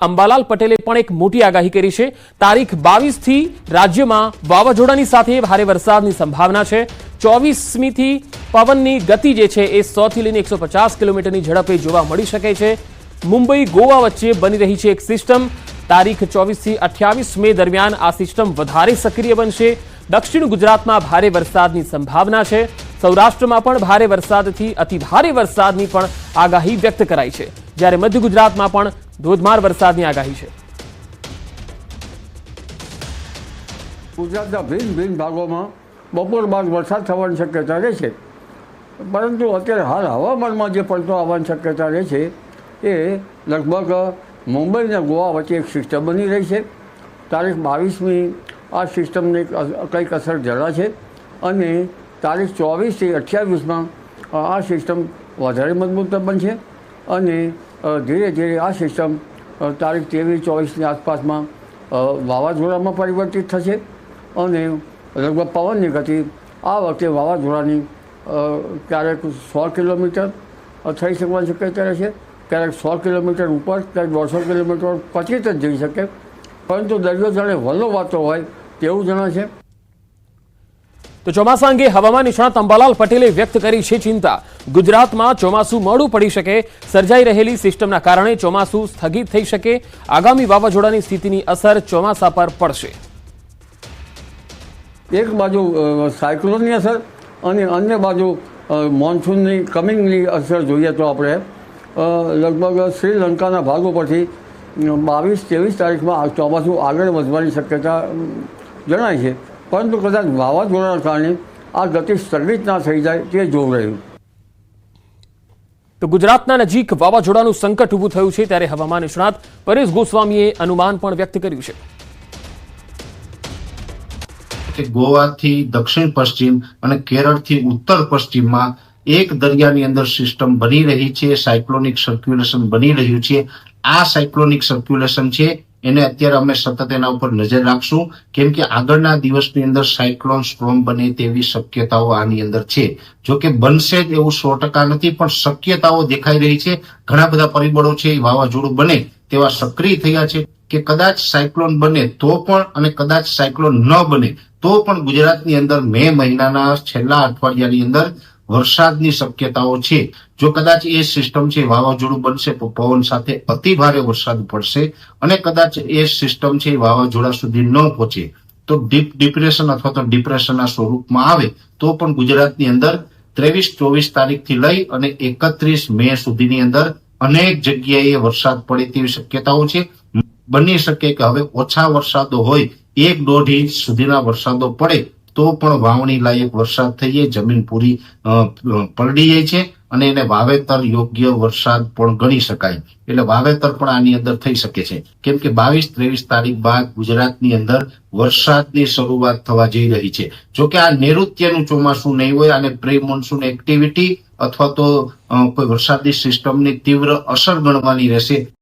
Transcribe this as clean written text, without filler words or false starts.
અંબાલાલ પટેલે પણ એક મોટી આગાહી કરી છે। તારીખ 22 થી રાજ્યમાં વાવાઝોડાની સાથે ભારે વરસાદની સંભાવના છે। 24મી થી પવનની ગતિ જે છે એ 100 થી લઈને 150 કિલોમીટરની ઝડપે જોવા મળી શકે છે। મુંબઈ ગોવા વચ્ચે બની રહી છે એક સિસ્ટમ। તારીખ 24 થી 28 મે દરમિયાન આ સિસ્ટમ વધારે સક્રિય બનશે। દક્ષિણ ગુજરાતમાં ભારે વરસાદની સંભાવના છે। સૌરાષ્ટ્રમાં પણ ભારે વરસાદથી અતિભારે વરસાદની પણ આગાહી વ્યક્ત કરાઈ છે, જ્યારે મધ્ય ગુજરાતમાં પણ ધોધમાર વરસાદની આગાહી છે। ગુજરાતના ભિન્ન ભાગોમાં બપોર બાદ વરસાદ થવાની શક્યતા રહે છે, પરંતુ અત્યારે હાલ હવામાનમાં જે પલટો આવવાની શક્યતા રહે છે એ લગભગ મુંબઈ અને ગોવા વચ્ચે એક સિસ્ટમ બની રહી છે। તારીખ 22મી આ સિસ્ટમની કંઈક અસર જરા છે અને તારીખ 24 થી 28માં આ સિસ્ટમ વધારે મજબૂત બનશે અને ધીરે ધીરે આ સિસ્ટમ તારીખ 23-24ની આસપાસમાં વાવાઝોડામાં પરિવર્તિત થશે અને લગભગ પવનની ગતિ આ વખતે વાવાઝોડાની ક્યારેક 100 કિલોમીટર થઈ શકવાની શક્યતા રહેશે, ક્યારેક 100 કિલોમીટર ઉપર, ક્યારેક 150 કિલોમીટર પચીત જ જઈ શકે, પરંતુ દરિયો જાણે વલ્લવાતો હોય તેવું જણાશે। તો ચોમાસા અંગે હવામાન નિષ્ણાત અંબાલાલ પટેલે વ્યક્ત કરી છે ચિંતા। ગુજરાતમાં ચોમાસું મોડું પડી શકે, સર્જાઈ રહેલી સિસ્ટમના કારણે ચોમાસું સ્થગિત થઈ શકે। આગામી વાવાઝોડાની સ્થિતિની અસર ચોમાસા પર પડશે। એક બાજુ સાયક્લોનની અસર અને અન્ય બાજુ મોન્સૂનની કમિંગની અસર જોઈએ તો આપણે લગભગ શ્રીલંકાના ભાગો પરથી 22-23 તારીખમાં ચોમાસું આગળ વધવાની શક્યતા જણાય છે, પરંતુ કદાચ વાવાઝોડાના કારણે આ ગતિ સ્થગિત ના થઈ જાય તે જોવું રહ્યું। તો ગુજરાતના નજીક વાવાઝોડાનું સંકટ ઊભું થયું છે, ત્યારે હવામાન નિષ્ણાત પરેશ ગોસ્વામીએ અનુમાન પણ વ્યક્ત કર્યું છે કે ગોવાથી દક્ષિણ પશ્ચિમ અને કેરળથી ઉત્તર પશ્ચિમમાં એક દરિયાની અંદર સિસ્ટમ બની રહી છે, સાયક્લોનિક સર્ક્યુલેશન બની રહ્યું છે। આ સાયક્લોનિક સર્ક્યુલેશન છે એને અત્યારે અમે સતત એના ઉપર નજર રાખશું, કેમ કે આગળના દિવસની અંદર સાયક્લોન સ્ટ્રોમ બને તેવી શક્યતાઓ આની અંદર છે। જો કે બનશે જ એવું 100% નથી, પણ શક્યતાઓ દેખાઈ રહી છે। ઘણા બધા પરિબળો છે એ વાવાઝોડું બને તેવા સક્રિય થયા છે કે કદાચ સાયક્લોન બને તો પણ અને કદાચ સાયક્લોન ન બને તો પણ ગુજરાતની અંદર મે મહિનાના છેલ્લા અઠવાડિયાની અંદર વરસાદની શક્યતાઓ છે। જો કદાચ એ સિસ્ટમ છે વાવાઝોડું બનશે તો પવન સાથે અતિ ભારે વરસાદ પડશે અને કદાચ એ સિસ્ટમ છે વાવાઝોડા સુધી ન પહોંચે તો ડીપ ડિપ્રેશન અથવા તો ડિપ્રેશનના સ્વરૂપમાં આવે તો પણ ગુજરાતની અંદર 23-24 તારીખથી લઈ અને 31 મે સુધીની અંદર અનેક જગ્યાએ વરસાદ પડે તેવી શક્યતાઓ છે। બની શકે કે હવે ઓછા વરસાદો હોય 1-1.5 ઇંચ સુધીના વરસાદો પડે તો પણ વાવણી લાયક વરસાદ થઈ જાય, જમીન પૂરી પલળી જાય છે અને એને વાવેતર યોગ્ય વરસાદ પણ ગણી શકાય। એટલે વાવેતર પણ આની અંદર થઈ શકે છે, કેમ કે 22-23 તારીખ બાદ ગુજરાતની અંદર વરસાદની શરૂઆત થવા જઈ રહી છે। જોકે આ નૈઋત્યનું ચોમાસું નહીં હોય, આને પ્રી મોન્સૂન એક્ટિવિટી અથવા તો કોઈ વરસાદી સિસ્ટમની તીવ્ર અસર ગણવાની રહેશે।